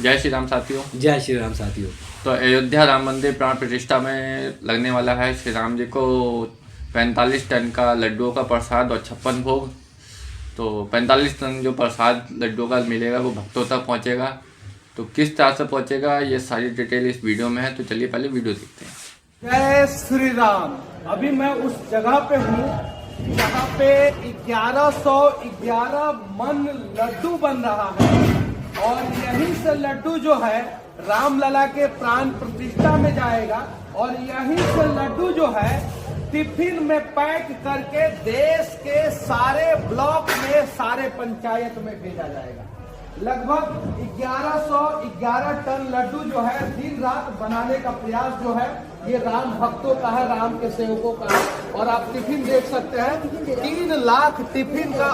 जय श्री राम साथियों। जय श्री राम साथियों। तो अयोध्या राम मंदिर प्राण प्रतिष्ठा में लगने वाला है श्री राम जी को 45 टन का लड्डुओं का प्रसाद और 56 भोग। तो 45 टन जो प्रसाद लड्डुओं का मिलेगा वो भक्तों तक पहुंचेगा। तो किस तरह से पहुंचेगा ये सारी डिटेल इस वीडियो में है, तो चलिए पहले वीडियो देखते हैं। जय श्री राम। अभी मैं उस जगह पे हूँ जहाँ पे 1111 मन लड्डू बन रहा है और यहीं से लड्डू जो है रामलला के प्राण प्रतिष्ठा में जाएगा और यहीं से लड्डू जो है टिफिन में पैक करके देश के सारे ब्लॉक में, सारे पंचायत में भेजा जाएगा। लगभग 1111 टन लड्डू जो है दिन रात बनाने का प्रयास जो है ये राम भक्तों का है, राम के सेवकों का है। और आप टिफिन देख सकते हैं 3 लाख टिफिन का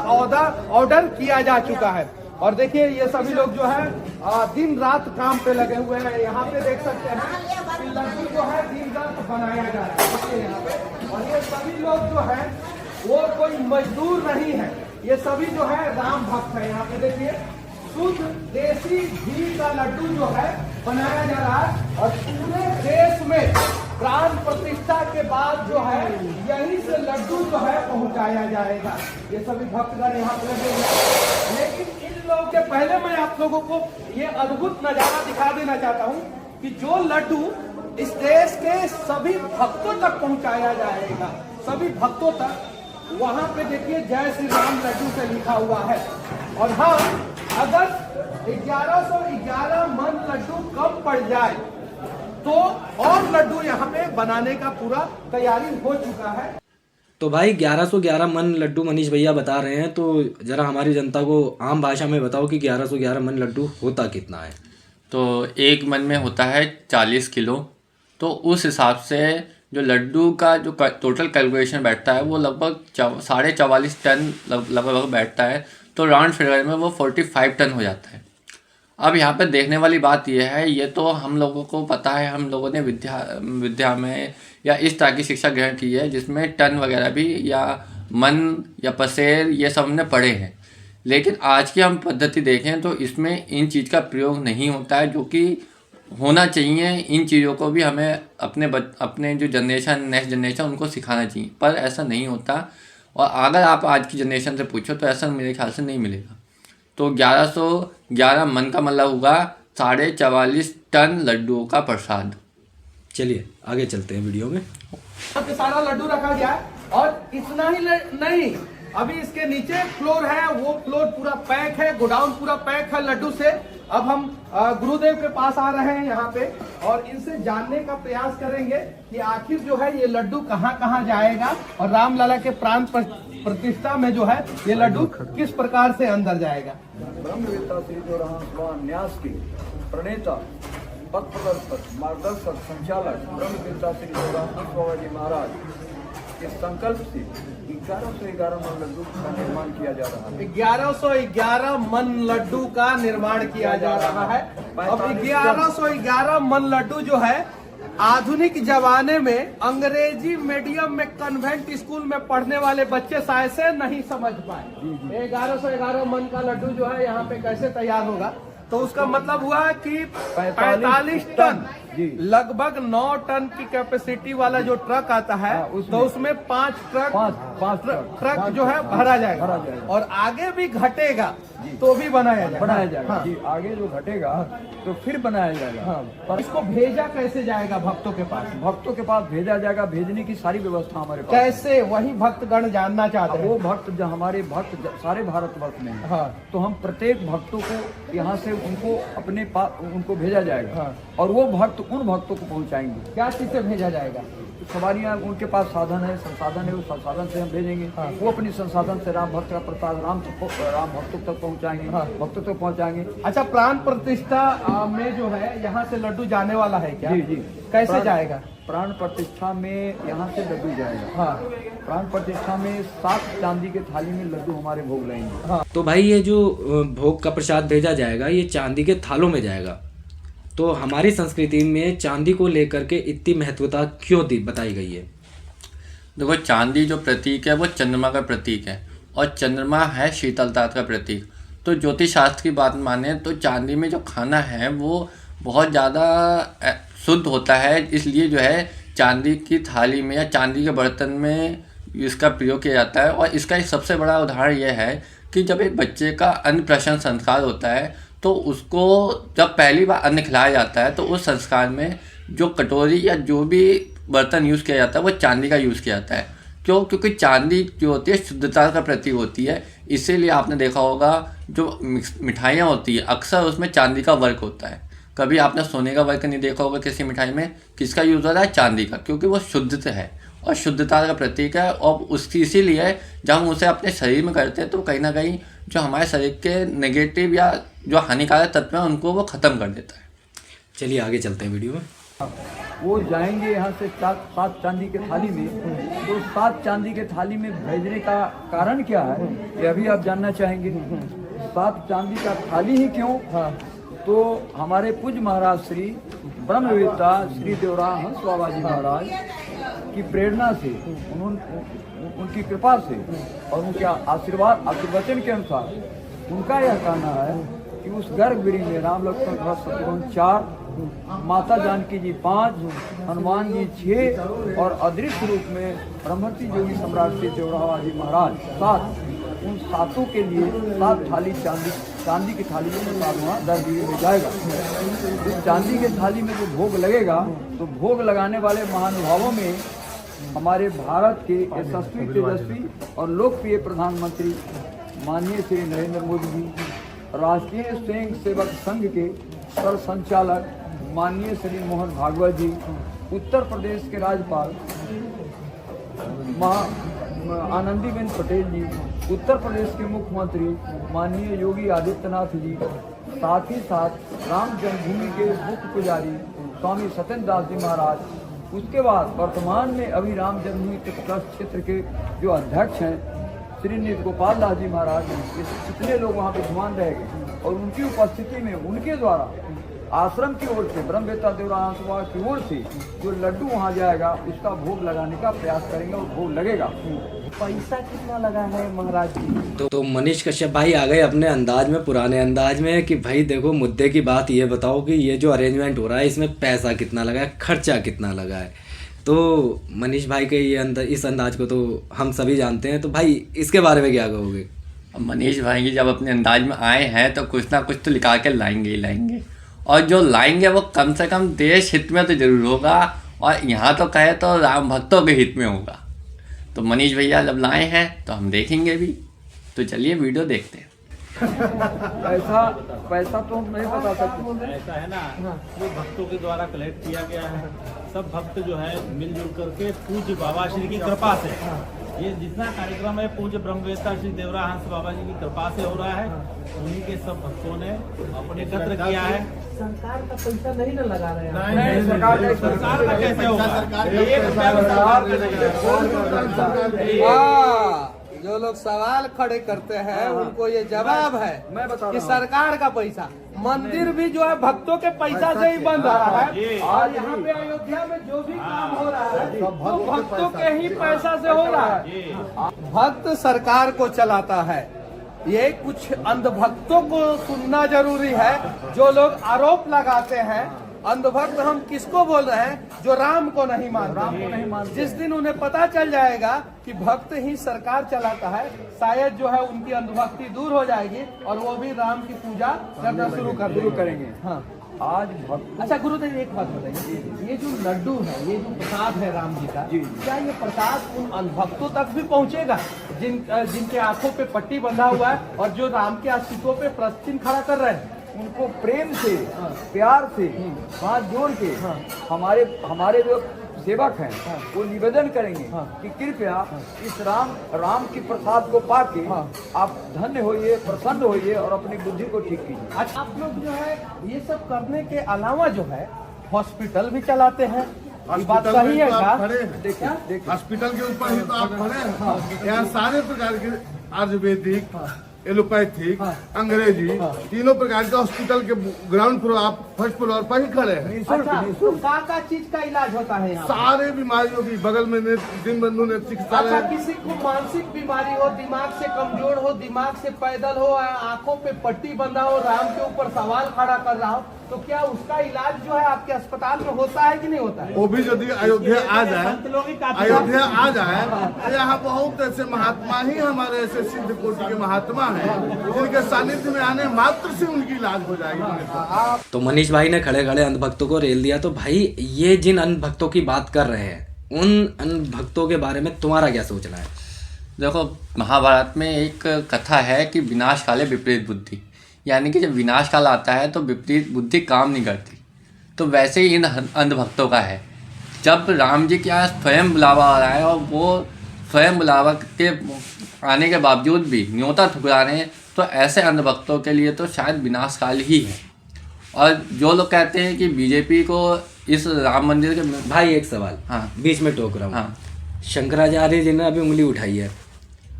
ऑर्डर किया जा चुका है। और देखिए ये सभी लोग जो है दिन रात काम पे लगे हुए हैं। यहाँ पे देख सकते हैं कि लड्डू जो है दिन रात बनाया जा रहा है। देखिए यहाँ पे, और ये सभी लोग जो है वो कोई मजदूर नहीं है, ये सभी जो है राम भक्त है। यहाँ पे देखिए शुद्ध देसी घी का लड्डू जो है बनाया जा रहा है और पूरे देश में प्राण प्रतिष्ठा के बाद जो है यहीं से लड्डू जो है पहुंचाया जाएगा। ये सभी भक्तगण यहाँ पे लगे हुए हैं। लेकिन इन लोगों के पहले मैं आप लोगों को ये अद्भुत नजारा दिखा देना चाहता हूँ कि जो लड्डू इस देश के सभी भक्तों तक पहुंचाया जाएगा, सभी भक्तों तक। वहां पे देखिए जय श्री राम लड्डू से लिखा हुआ है। और हाँ, अगर 1111 मन लड्डू कम पड़ जाए तो और लड्डू यहाँ पे बनाने का पूरा तैयारी हो चुका है। तो भाई 1111 मन लड्डू मनीष भैया बता रहे हैं, तो जरा हमारी जनता को आम भाषा में बताओ कि 1111 मन लड्डू होता कितना है। तो एक मन में होता है 40 किलो। तो उस हिसाब से जो लड्डू का जो टोटल कैलकुलेशन बैठता है वो लगभग 44.5 टन लगभग बैठता है। तो राउंड फिगर में वो 45 टन हो जाता है। अब यहाँ पे देखने वाली बात यह है, ये तो हम लोगों को पता है, हम लोगों ने विद्या में या इस तरह की शिक्षा ग्रहण की है जिसमें टन वगैरह भी या मन या पसेर ये सब हमने पढ़े हैं। लेकिन आज की हम पद्धति देखें तो इसमें इन चीज़ का प्रयोग नहीं होता है, जो कि होना चाहिए। इन चीज़ों को भी हमें अपने जो जनरेशन, नेक्स्ट जनरेशन, उनको सिखाना चाहिए, पर ऐसा नहीं होता। और अगर आप आज की जनरेशन से पूछो तो ऐसा मेरे ख्याल से नहीं मिलेगा। तो 1111 मन का मतलब होगा 44.5 टन लड्डुओं का प्रसाद। चलिए आगे चलते हैं वीडियो में। यहाँ पे सारा लड्डू रखा गया है और इतना ही नहीं, अभी इसके नीचे फ्लोर है, वो फ्लोर पूरा पैक है, गोडाउन पूरा पैक है लड्डू से। अब हम गुरुदेव के पास आ रहे हैं यहाँ पे और इनसे जानने का प्रयास करेंगे कि आखिर जो है ये लड्डू कहाँ कहाँ जाएगा और रामलला के प्राण प्रतिष्ठा में जो है ये लड्डू किस प्रकार से अंदर जाएगा। ब्रह्मवेत्ता श्री जो न्यास के प्रणेता, पथ प्रदर्शक, मार्गदर्शक, संचालक ब्रह्मवेत्ता श्री जी महाराज के संकल्प से 1111 मन लड्डू का निर्माण किया जा रहा है। 1111 मन लड्डू का निर्माण किया जा रहा है। अब 1111 मन लड्डू जो है आधुनिक जमाने में अंग्रेजी मीडियम में कन्वेंट स्कूल में पढ़ने वाले बच्चे शायद से नहीं समझ पाए। 1111 मन का लड्डू जो है यहाँ पे कैसे तैयार होगा, तो उसका मतलब हुआ कि 45 टन, लगभग 9 टन की कैपेसिटी वाला जो ट्रक आता है तो उसमें 5 ट्रक जो है भरा जाएगा और आगे भी घटेगा तो भी बनाया जाएगा। हाँ। जी, आगे जो घटेगा तो फिर बनाया जाएगा। हाँ। पर इसको भेजा कैसे जाएगा भक्तों के पास? भक्तों के पास भेजा जाएगा, भेजने की सारी व्यवस्था हमारे पास। कैसे, वही भक्तगण जानना चाहते हैं। वो भक्त जो हमारे भक्त सारे भारतवर्ष में हैं, हाँ। तो हम प्रत्येक भक्तों को यहाँ से उनको अपने पास उनको भेजा जाएगा। हाँ। और वो भक्त उन भक्तों को पहुँचाएंगे। क्या चीज से भेजा जाएगा? सवारियाँ, उनके पास साधन है, संसाधन है, उस संसाधन से हम भेजेंगे। हाँ। वो अपनी संसाधन से राम भक्त का प्रसाद राम भक्तों तक पहुँचाएंगे। हाँ। भक्तों तक पहुँचाएंगे। अच्छा, प्राण प्रतिष्ठा में जो है यहाँ से लड्डू जाने वाला है क्या? जी जी। कैसे जाएगा? प्राण प्रतिष्ठा में यहाँ से लड्डू जाएगा। हाँ। प्राण प्रतिष्ठा में 7 चांदी के थाली में लड्डू हमारे भोग लगेंगे। हाँ। तो भाई ये जो भोग का प्रसाद भेजा जाएगा ये चांदी के थालों में जाएगा। तो हमारी संस्कृति में चांदी को लेकर के इतनी महत्वता क्यों बताई गई है? देखो, चांदी जो प्रतीक है वो चंद्रमा का प्रतीक है और चंद्रमा है शीतलता का प्रतीक। तो ज्योतिष शास्त्र की बात माने तो चांदी में जो खाना है वो बहुत ज़्यादा शुद्ध होता है, इसलिए जो है चांदी की थाली में या चांदी के बर्तन में इसका प्रयोग किया जाता है। और इसका एक सबसे बड़ा उदाहरण यह है कि जब एक बच्चे का अन्नप्राशन संस्कार होता है तो उसको जब पहली बार अन्न खिलाया जाता है तो उस संस्कार में जो कटोरी या जो भी बर्तन यूज़ किया जाता है वो चांदी का यूज़ किया जाता है। क्यों? क्योंकि चांदी जो होती है शुद्धता का प्रतीक होती है, इसीलिए आपने देखा होगा जो मिठाइयाँ होती है अक्सर उसमें चांदी का वर्क होता है। कभी आपने सोने का वर्क नहीं देखा होगा किसी मिठाई में, किसका यूज़ हो रहा है? चांदी का, क्योंकि वो शुद्ध है और शुद्धता का प्रतीक है। और उसकी इसीलिए जब हम उसे अपने शरीर में करते हैं तो कहीं ना कहीं जो हमारे शरीर के नेगेटिव या जो हानिकारक तत्व हैं उनको वो ख़त्म कर देता है। चलिए आगे चलते हैं वीडियो में। वो जाएंगे यहाँ से 7 चांदी के थाली में, तो 7 चांदी के थाली में भेजने का कारण क्या है ये अभी आप जानना चाहेंगे। 7 चांदी का थाली ही क्यों? तो हमारे पूज्य महाराज श्री ब्रह्मवेत्ता श्री देवराम हंस बाबा जी महाराज की प्रेरणा से, उनकी कृपा से और उनके आशीर्वचन के अनुसार उनका यह कहना है कि उस गर्भगृह में राम लक्ष्मण भरत शत्रुघ्न 4, माता जानकी जी 5, हनुमान जी 6 और अदृश्य रूप में ब्रह्मर्षि योगी सम्राट श्री देवराम जी महाराज 7, उन 7 के लिए 7 थाली चांदी की थाली में प्रसाद वहाँ गर्भगृह में जाएगा। इस चांदी के थाली में जो भोग लगेगा तो भोग लगाने वाले महानुभावों में हमारे भारत के यशस्वी तेजस्वी और लोकप्रिय प्रधानमंत्री माननीय श्री नरेंद्र मोदी जी, राष्ट्रीय स्वयं सेवक संघ के सर संचालक माननीय श्री मोहन भागवत जी, उत्तर प्रदेश के राज्यपाल आनंदीबेन पटेल जी, उत्तर प्रदेश के मुख्यमंत्री माननीय योगी आदित्यनाथ जी, साथ ही साथ राम जन्मभूमि के मुख्य पुजारी स्वामी सत्येंद्र दास जी महाराज, उसके बाद वर्तमान में अभी राम जन्मभूमि ट्रस्ट क्षेत्र के जो अध्यक्ष हैं श्री नित्य गोपाल दास जी महाराज, ये कितने लोग वहाँ पे विद्वान रहेंगे और उनकी उपस्थिति में उनके द्वारा आश्रम की ओर से ब्रह्मवेत्ता देवराम सभा की ओर से जो लड्डू वहाँ जाएगा उसका भोग लगाने का प्रयास करेंगे और भोग लगेगा। पैसा कितना लगा है महाराज जी? तो मनीष कश्यप भाई आ गए अपने अंदाज में, पुराने अंदाज में कि भाई देखो मुद्दे की बात ये बताओ कि ये जो अरेंजमेंट हो रहा है इसमें पैसा कितना लगा है, खर्चा कितना लगा है। तो मनीष भाई के ये इस अंदाज को तो हम सभी जानते हैं, तो भाई इसके बारे में क्या कहोगे? मनीष भाई की जब अपने अंदाज में आए हैं तो कुछ ना कुछ तो निकाल के लाएंगे ही लाएंगे, और जो लाएंगे वो कम से कम देश हित में तो जरूर होगा, और यहाँ तो कहे तो राम भक्तों के हित में होगा। तो मनीष भैया जब लाए हैं तो हम देखेंगे भी। तो चलिए वीडियो देखते हैं। पैसा तो हम नहीं बता सकते। ऐसा है ना, वो भक्तों के द्वारा कलेक्ट किया गया है। सब भक्त जो है मिलजुल करके पूज्य बाबा श्री की कृपा से ये जितना कार्यक्रम है पूज्य ब्रह्मवेत्ता श्री देवराम हंस बाबा जी की कृपा से हो रहा है। उन्हीं के सब भक्तों ने अपने एकत्र किया है। सरकार का पैसा नहीं ना लगा रहे हैं? नहीं, सरकार का कैसे होगा? जो लोग सवाल खड़े करते हैं उनको ये जवाब है मैं बता कि रहा हूँ। सरकार का पैसा, मंदिर भी जो है भक्तों के पैसा से ही बन रहा है। और यहाँ पे अयोध्या में जो भी काम हो रहा है वो भक्तों के ही पैसा से हो रहा है। भक्त सरकार को चलाता है, ये कुछ अंधभक्तों को सुनना जरूरी है। जो लोग आरोप लगाते हैं, अंधभक्त हम किसको बोल रहे हैं? जो राम को नहीं मानते। जिस दिन उन्हें पता चल जाएगा कि भक्त ही सरकार चलाता है, शायद जो है उनकी अंधभक्ति दूर हो जाएगी और वो भी राम की पूजा करना शुरू करेंगे। हाँ, आज भक्त। अच्छा गुरुदेव एक बात बताइए, ये जो लड्डू है, ये जो प्रसाद है राम जी का, क्या ये प्रसाद उन अंधभक्तों तक भी पहुंचेगा जिनके आंखों पे पट्टी बंधा हुआ है और जो राम के अस्तित्व पे प्रश्न चिन्ह खड़ा कर रहे हैं? उनको प्रेम से, प्यार से हाथ जोड़ के हमारे जो सेवक हैं वो निवेदन करेंगे कि कृपया इस राम की प्रसाद को पाके आप धन्य होइए, प्रसन्न होइए और अपनी बुद्धि को ठीक कीजिए। अच्छा, आप लोग जो है ये सब करने के अलावा जो है हॉस्पिटल भी चलाते हैं, ये बात सही है क्या? देखिए हॉस्पिटल के ऊपर ही तो आप खड़े हैं। यहाँ सारे प्रकार के आयुर्वेदिक एलोपैथिक, अंग्रेजी, तीनों प्रकार के हॉस्पिटल के ग्राउंड फ्लोर, आप फर्स्ट फ्लोर पर ही खड़े हैं। अच्छा, तो का चीज का इलाज होता है यहाँ? सारे बीमारियों की, बगल में दिन बंधु ने चिकित्सालय। अच्छा, किसी को मानसिक बीमारी हो, दिमाग से कमजोर हो, दिमाग से पैदल हो, आंखों पे पट्टी बंधा हो, राम के ऊपर सवाल खड़ा कर रहा हो, तो क्या उसका इलाज जो है आपके अस्पताल में होता है कि नहीं होता है? वो भी यदि अयोध्या आ जाए, तो यहाँ बहुत ऐसे महात्मा ही हमारे ऐसे सिद्ध कोटि के महात्मा हैं जिनके सानिध्य में आने मात्र से उनकी इलाज हो जाएगी। तो मनीष भाई ने खड़े खड़े अंधभक्तों को रेल दिया। तो भाई ये जिन अंधभक्तों की बात कर रहे हैं, उन अंधभक्तों के बारे में तुम्हारा क्या सोचना है? देखो, महाभारत में एक कथा है कि विनाश काले विपरीत बुद्धि, यानी कि जब विनाश काल आता है तो विपरीत बुद्धि काम नहीं करती। तो वैसे ही इन अंधभक्तों का है। जब राम जी के यहाँ स्वयं बुलावा आ रहा है और वो स्वयं बुलावा के आने के बावजूद भी न्योता ठुकरा रहे हैं, तो ऐसे अंधभक्तों के लिए तो शायद विनाश काल ही है। और जो लोग कहते हैं कि बीजेपी को इस राम मंदिर के, भाई एक सवाल, हाँ बीच में टोक रहा हूँ। हाँ, शंकराचार्य जी ने अभी उंगली उठाई है,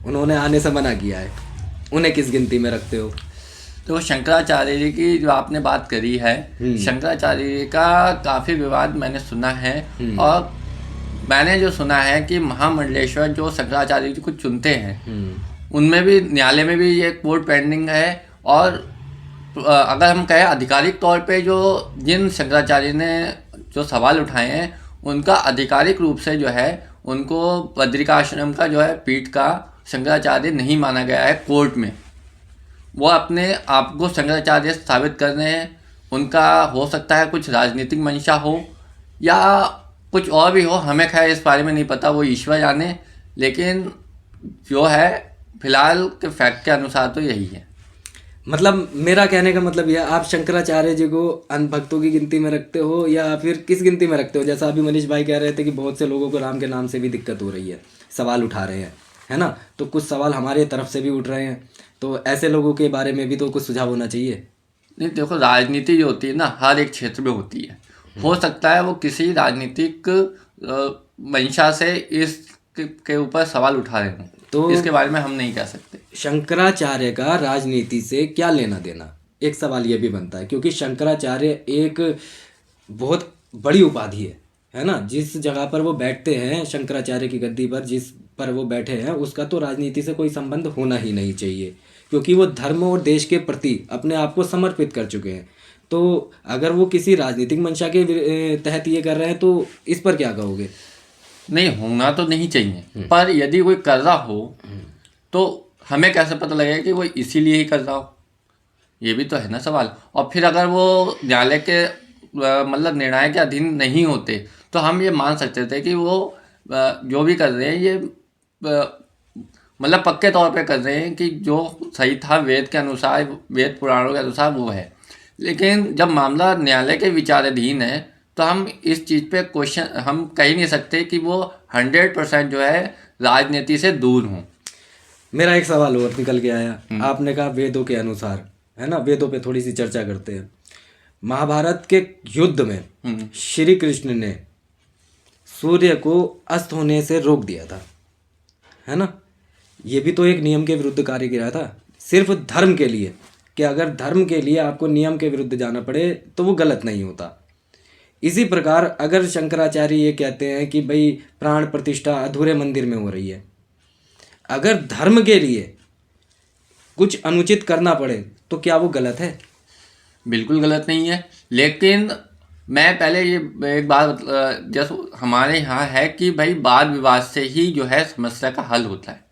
उन्होंने आने से मना किया है, उन्हें किस गिनती में रखते हो? तो शंकराचार्य जी की जो आपने बात करी है, शंकराचार्य जी का काफ़ी विवाद मैंने सुना है। और मैंने जो सुना है कि महामंडलेश्वर जो शंकराचार्य जी को चुनते हैं, उनमें भी न्यायालय में भी ये कोर्ट पेंडिंग है। और अगर हम कहें आधिकारिक तौर पे जो जिन शंकराचार्य ने जो सवाल उठाए हैं, उनका आधिकारिक रूप से जो है उनको बद्रिकाश्रम का जो है पीठ का शंकराचार्य नहीं माना गया है कोर्ट में। वो अपने आप को शंकराचार्य साबित कर रहे हैं। उनका हो सकता है कुछ राजनीतिक मंशा हो या कुछ और भी हो, हमें खैर इस बारे में नहीं पता, वो ईश्वर जाने। लेकिन जो है फिलहाल के फैक्ट के अनुसार तो यही है। मतलब मेरा कहने का मतलब यह, आप शंकराचार्य जी को अंधभक्तों की गिनती में रखते हो या फिर किस गिनती में रखते हो? जैसा अभी मनीष भाई कह रहे थे कि बहुत से लोगों को राम के नाम से भी दिक्कत हो रही है, सवाल उठा रहे हैं, है ना? तो कुछ सवाल हमारे तरफ से भी उठ रहे हैं, तो ऐसे लोगों के बारे में भी तो कुछ सुझाव होना चाहिए। नहीं, देखो, राजनीति जो होती है ना, हर एक क्षेत्र में होती है। हो सकता है वो किसी राजनीतिक मंशा से इस के ऊपर सवाल उठा रहे हों, तो इसके बारे में हम नहीं कह सकते। शंकराचार्य का राजनीति से क्या लेना देना, एक सवाल ये भी बनता है, क्योंकि शंकराचार्य एक बहुत बड़ी उपाधि है ना? जिस जगह पर वो बैठते हैं, शंकराचार्य की गद्दी पर जिस पर वो बैठे हैं, उसका तो राजनीति से कोई संबंध होना ही नहीं चाहिए, क्योंकि वो धर्म और देश के प्रति अपने आप को समर्पित कर चुके हैं। तो अगर वो किसी राजनीतिक मंशा के तहत ये कर रहे हैं, तो इस पर क्या कहोगे? नहीं, होना तो नहीं चाहिए, पर यदि कोई कर रहा हो तो हमें कैसे पता लगेगा कि वो इसीलिए ही कर रहा हो? ये भी तो है ना सवाल। और फिर अगर वो न्यायालय के मतलब निर्णय के अधीन नहीं होते, तो हम ये मान सकते थे कि वो जो भी कर रहे हैं ये मतलब पक्के तौर पे कर रहे हैं कि जो सही था वेद के अनुसार, वेद पुराणों के अनुसार वो है। लेकिन जब मामला न्यायालय के विचाराधीन है, तो हम इस चीज़ पे क्वेश्चन हम कह ही नहीं सकते कि वो 100% जो है राजनीति से दूर हों। मेरा एक सवाल और निकल के आया, आपने कहा वेदों के अनुसार, है ना? वेदों पे थोड़ी सी चर्चा करते हैं। महाभारत के युद्ध में श्री कृष्ण ने सूर्य को अस्त होने से रोक दिया था, है ना? ये भी तो एक नियम के विरुद्ध कार्य किया था, सिर्फ धर्म के लिए, कि अगर धर्म के लिए आपको नियम के विरुद्ध जाना पड़े तो वो गलत नहीं होता। इसी प्रकार अगर शंकराचार्य ये कहते हैं कि भाई प्राण प्रतिष्ठा अधूरे मंदिर में हो रही है, अगर धर्म के लिए कुछ अनुचित करना पड़े तो क्या वो गलत है? बिल्कुल गलत नहीं है। लेकिन मैं पहले ये एक बात, जैसे हमारे यहाँ है कि भाई वाद विवाद से ही जो है समस्या का हल होता है।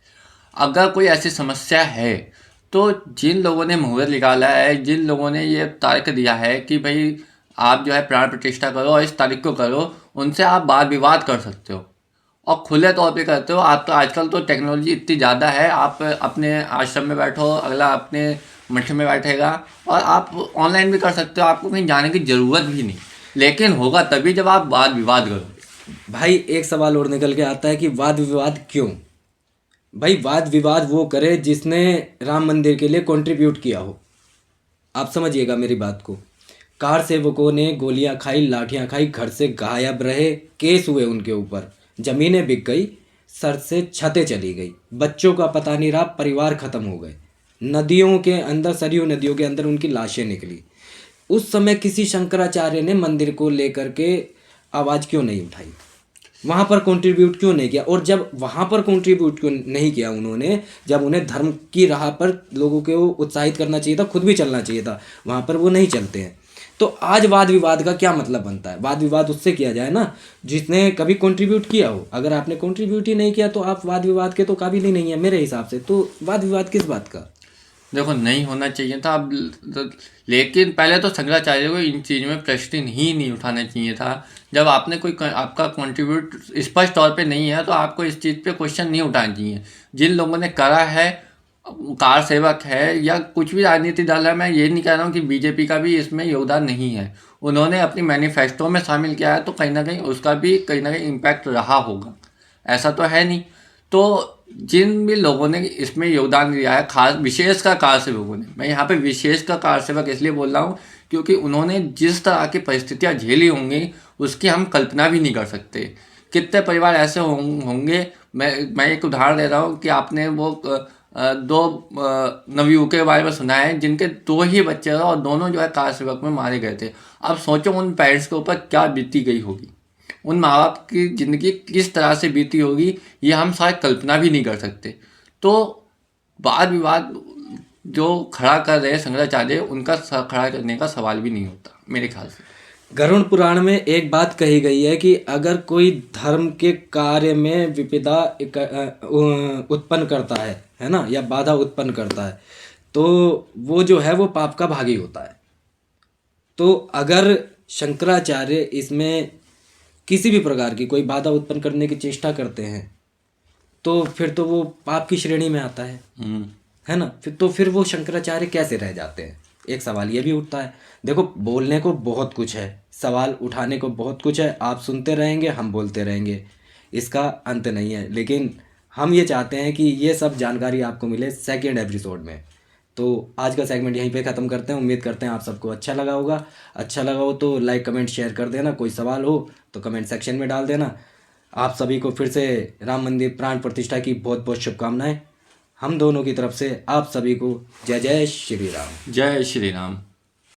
अगर कोई ऐसी समस्या है तो जिन लोगों ने मुहूर्त निकाला है, जिन लोगों ने ये तारीख दिया है कि भाई आप जो है प्राण प्रतिष्ठा करो और इस तारीख को करो, उनसे आप वाद विवाद कर सकते हो और खुले तौर पे करते हो। आप तो आजकल तो टेक्नोलॉजी इतनी ज़्यादा है, आप अपने आश्रम में बैठो, अगला अपने मठ में बैठेगा और आप ऑनलाइन भी कर सकते हो, आपको कहीं जाने की ज़रूरत भी नहीं। लेकिन होगा तभी जब आप वाद विवाद करो। भाई एक सवाल और निकल के आता है कि वाद विवाद क्यों? भाई वाद विवाद वो करे जिसने राम मंदिर के लिए कंट्रीब्यूट किया हो। आप समझिएगा मेरी बात को। कार सेवकों ने गोलियां खाई, लाठियां खाई, घर से गायब रहे, केस हुए उनके ऊपर, जमीनें बिक गई, सर से छतें चली गई, बच्चों का पता नहीं रहा, परिवार खत्म हो गए, नदियों के अंदर, सरयू नदियों के अंदर उनकी लाशें निकली, उस समय किसी शंकराचार्य ने मंदिर को लेकर के आवाज़ क्यों नहीं उठाई, वहाँ पर कंट्रीब्यूट क्यों नहीं किया? और जब वहाँ पर कंट्रीब्यूट क्यों नहीं किया उन्होंने, जब उन्हें धर्म की राह पर लोगों को उत्साहित करना चाहिए था, खुद भी चलना चाहिए था, वहाँ पर वो नहीं चलते हैं। तो आज वाद विवाद का क्या मतलब बनता है? वाद विवाद उससे किया जाए ना जिसने कभी कंट्रीब्यूट किया हो। अगर आपने कंट्रीब्यूट ही नहीं किया तो आप वाद विवाद के तो काबिल ही नहीं है मेरे हिसाब से। तो वाद विवाद किस बात का? देखो, नहीं होना चाहिए था अब, लेकिन पहले तो शंकराचार्य को इन चीज़ में प्रश्न ही नहीं उठाना चाहिए था। जब आपने कोई आपका कंट्रीब्यूट स्पष्ट तौर पे नहीं है तो आपको इस चीज़ पे क्वेश्चन नहीं उठाना चाहिए। जिन लोगों ने करा है, कार सेवक है या कुछ भी राजनीतिक दल है, मैं ये नहीं कह रहा हूँ कि बीजेपी का भी इसमें योगदान नहीं है, उन्होंने अपनी मैनिफेस्टो में शामिल किया है तो कहीं ना कहीं उसका भी कहीं ना कहीं इम्पैक्ट रहा होगा, ऐसा तो है नहीं। तो जिन भी लोगों ने इसमें योगदान दिया है, खास विशेष का कार सेवकों ने, मैं यहाँ पे विशेष का कार सेवक इसलिए बोल रहा हूँ क्योंकि उन्होंने जिस तरह की परिस्थितियाँ झेली होंगी उसकी हम कल्पना भी नहीं कर सकते। कितने परिवार ऐसे होंगे, मैं एक उदाहरण दे रहा हूँ कि आपने वो दो नवयुवकों के बारे में सुना है जिनके 2 ही बच्चे थे और दोनों जो है कार सेवक में मारे गए थे। अब सोचो उन पेरेंट्स के ऊपर क्या बीती गई होगी, उन माँ बाप की ज़िंदगी किस तरह से बीती होगी, ये हम शायद कल्पना भी नहीं कर सकते। तो वाद विवाद जो खड़ा कर रहे हैं शंकराचार्य, उनका खड़ा करने का सवाल भी नहीं होता मेरे ख्याल से। गरुड़ पुराण में एक बात कही गई है कि अगर कोई धर्म के कार्य में विपदा उत्पन्न करता है ना, या बाधा उत्पन्न करता है, तो वो जो है वो पाप का भागी होता है। तो अगर शंकराचार्य इसमें किसी भी प्रकार की कोई बाधा उत्पन्न करने की चेष्टा करते हैं तो फिर तो वो पाप की श्रेणी में आता है ना। फिर वो शंकराचार्य कैसे रह जाते हैं? एक सवाल ये भी उठता है। देखो, बोलने को बहुत कुछ है, सवाल उठाने को बहुत कुछ है, आप सुनते रहेंगे, हम बोलते रहेंगे, इसका अंत नहीं है। लेकिन हम ये चाहते हैं कि ये सब जानकारी आपको मिले सेकेंड एपिसोड में। तो आज का सेगमेंट यहीं पे ख़त्म करते हैं। उम्मीद करते हैं आप सबको अच्छा लगा होगा। अच्छा लगा हो तो लाइक कमेंट शेयर कर देना। कोई सवाल हो तो कमेंट सेक्शन में डाल देना। आप सभी को फिर से राम मंदिर प्राण प्रतिष्ठा की बहुत बहुत शुभकामनाएं। हम दोनों की तरफ से आप सभी को जय जय श्री राम। जय श्री राम।